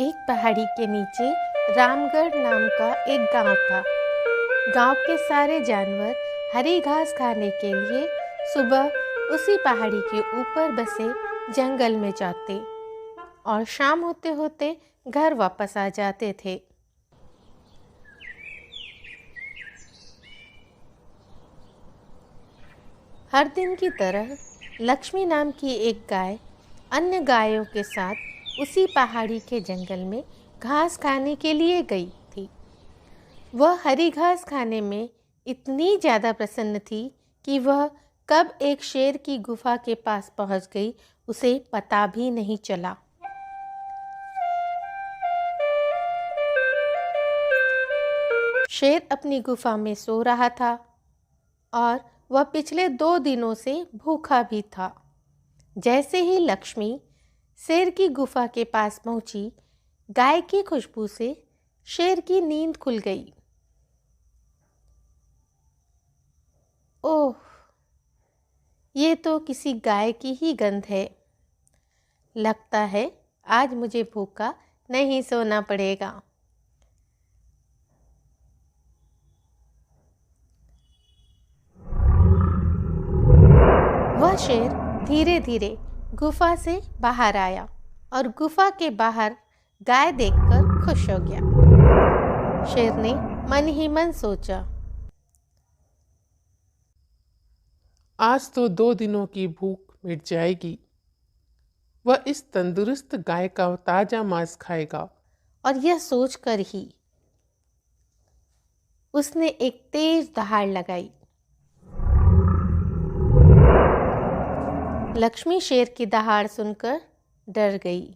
एक पहाड़ी के नीचे रामगढ़ नाम का एक गांव था। गांव के सारे जानवर हरी घास खाने के लिए सुबह उसी पहाड़ी के ऊपर बसे जंगल में जाते और शाम होते होते घर वापस आ जाते थे। हर दिन की तरह लक्ष्मी नाम की एक गाय अन्य गायों के साथ उसी पहाड़ी के जंगल में घास खाने के लिए गई थी। वह हरी घास खाने में इतनी ज़्यादा प्रसन्न थी कि वह कब एक शेर की गुफा के पास पहुंच गई उसे पता भी नहीं चला। शेर अपनी गुफा में सो रहा था और वह पिछले 2 दिनों से भूखा भी था। जैसे ही लक्ष्मी शेर की गुफा के पास पहुंची, गाय की खुशबू से शेर की नींद खुल गई। ओह, ये तो किसी गाय की ही गंध है। लगता है आज मुझे भूखा नहीं सोना पड़ेगा। वह शेर धीरे धीरे गुफा से बाहर आया और गुफा के बाहर गाय देखकर खुश हो गया। शेर ने मन ही मन सोचा, आज तो 2 दिनों की भूख मिट जाएगी। वह इस तंदुरुस्त गाय का ताजा मांस खाएगा। और यह सोचकर ही उसने एक तेज दहाड़ लगाई। लक्ष्मी शेर की दहाड़ सुनकर डर गई।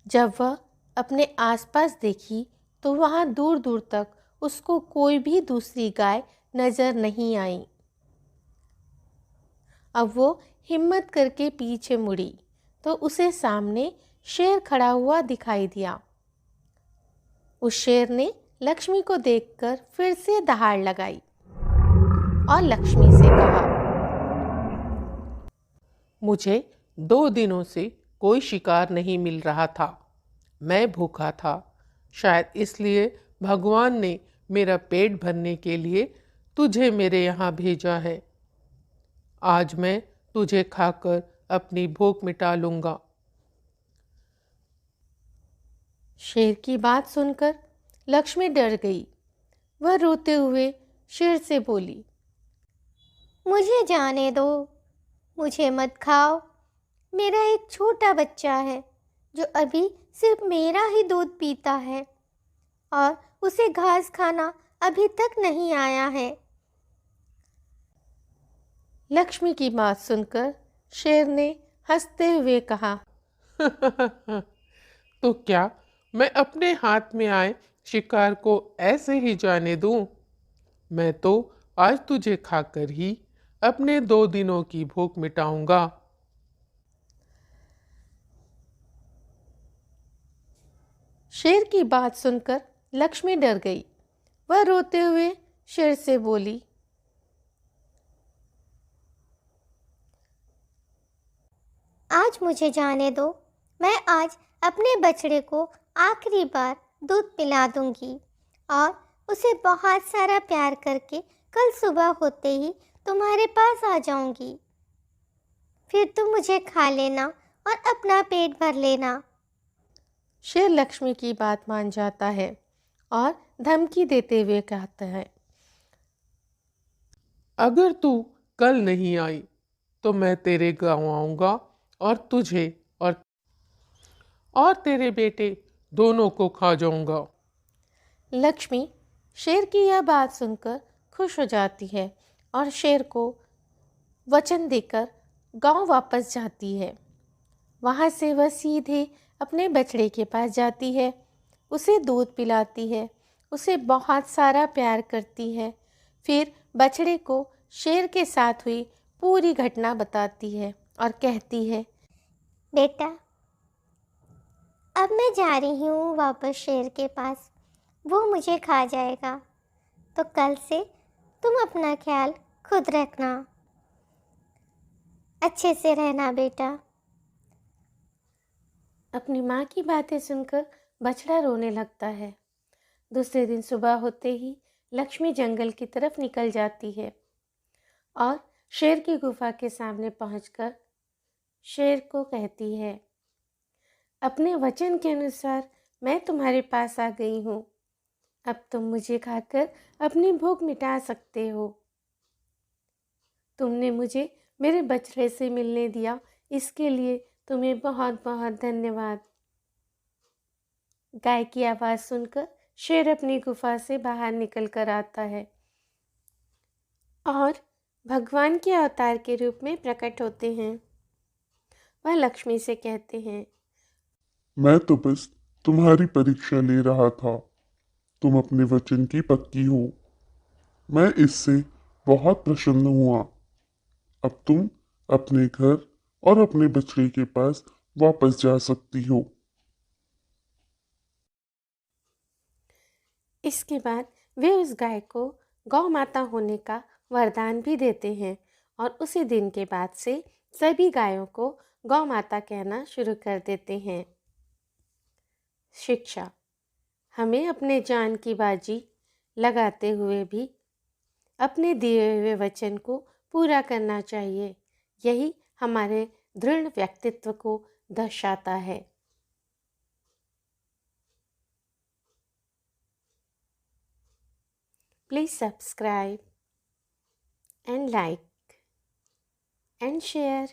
जब वह अपने आसपास देखी तो वहां दूर दूर तक उसको कोई भी दूसरी गाय नजर नहीं आई। अब वो हिम्मत करके पीछे मुड़ी तो उसे सामने शेर खड़ा हुआ दिखाई दिया। उस शेर ने लक्ष्मी को देखकर फिर से दहाड़ लगाई और लक्ष्मी से कहा, मुझे 2 दिनों से कोई शिकार नहीं मिल रहा था। मैं भूखा था। शायद इसलिए भगवान ने मेरा पेट भरने के लिए तुझे मेरे यहाँ भेजा है। आज मैं तुझे खाकर अपनी भूख मिटा लूँगा। शेर की बात सुनकर लक्ष्मी डर गई। वह रोते हुए शेर से बोली, मुझे जाने दो, मुझे मत खाओ। मेरा एक छोटा बच्चा है जो अभी सिर्फ मेरा ही दूध पीता है और उसे घास खाना अभी तक नहीं आया है। लक्ष्मी की बात सुनकर शेर ने हंसते हुए कहा, तो क्या मैं अपने हाथ में आए शिकार को ऐसे ही जाने दूं? मैं तो आज तुझे खाकर ही अपने 2 दिनों की भूख मिटाऊंगा। शेर की बात सुनकर लक्ष्मी डर गई। वह रोते हुए शेर से बोली, आज मुझे जाने दो। मैं आज अपने बछड़े को आखिरी बार दूध पिला दूंगी और उसे बहुत सारा प्यार करके कल सुबह होते ही तुम्हारे पास आ जाऊंगी। फिर तुम मुझे खा लेना और अपना पेट भर लेना। शेर लक्ष्मी की बात मान जाता है और धमकी देते हुए कहता है, अगर तू कल नहीं आई तो मैं तेरे गांव आऊंगा और तुझे और तेरे बेटे दोनों को खा जाऊंगा। लक्ष्मी शेर की यह बात सुनकर खुश हो जाती है और शेर को वचन देकर गांव वापस जाती है। वहां से वह सीधे अपने बछड़े के पास जाती है, उसे दूध पिलाती है, उसे बहुत सारा प्यार करती है। फिर बछड़े को शेर के साथ हुई पूरी घटना बताती है और कहती है, बेटा, अब मैं जा रही हूँ वापस शेर के पास। वो मुझे खा जाएगा, तो कल से तुम अपना ख्याल खुद रखना। अच्छे से रहना बेटा। अपनी माँ की बातें सुनकर बछड़ा रोने लगता है। दूसरे दिन सुबह होते ही लक्ष्मी जंगल की तरफ निकल जाती है और शेर की गुफा के सामने पहुंचकर शेर को कहती है, अपने वचन के अनुसार मैं तुम्हारे पास आ गई हूँ। अब तुम मुझे खाकर अपनी भूख मिटा सकते हो। तुमने मुझे मेरे बछड़े से मिलने दिया, इसके लिए तुम्हें बहुत बहुत धन्यवाद। गाय की आवाज़ सुनकर शेर अपनी गुफा से बाहर निकल कर आता है और भगवान के अवतार के रूप में प्रकट होते हैं। वह लक्ष्मी से कहते हैं, मैं तो बस तुम्हारी परीक्षा ले रहा था। तुम अपने वचन की पक्की हो। मैं इससे बहुत प्रसन्न हुआ। अब तुम अपने घर और अपने बछड़े के पास वापस जा सकती हो। इसके बाद वे उस गाय को गौ माता होने का वरदान भी देते हैं और उसी दिन के बाद से सभी गायों को गौ माता कहना शुरू कर देते हैं। शिक्षा: हमें अपने जान की बाजी लगाते हुए भी अपने दिए हुए वचन को पूरा करना चाहिए। यही हमारे दृढ़ व्यक्तित्व को दर्शाता है। Please subscribe and like and share.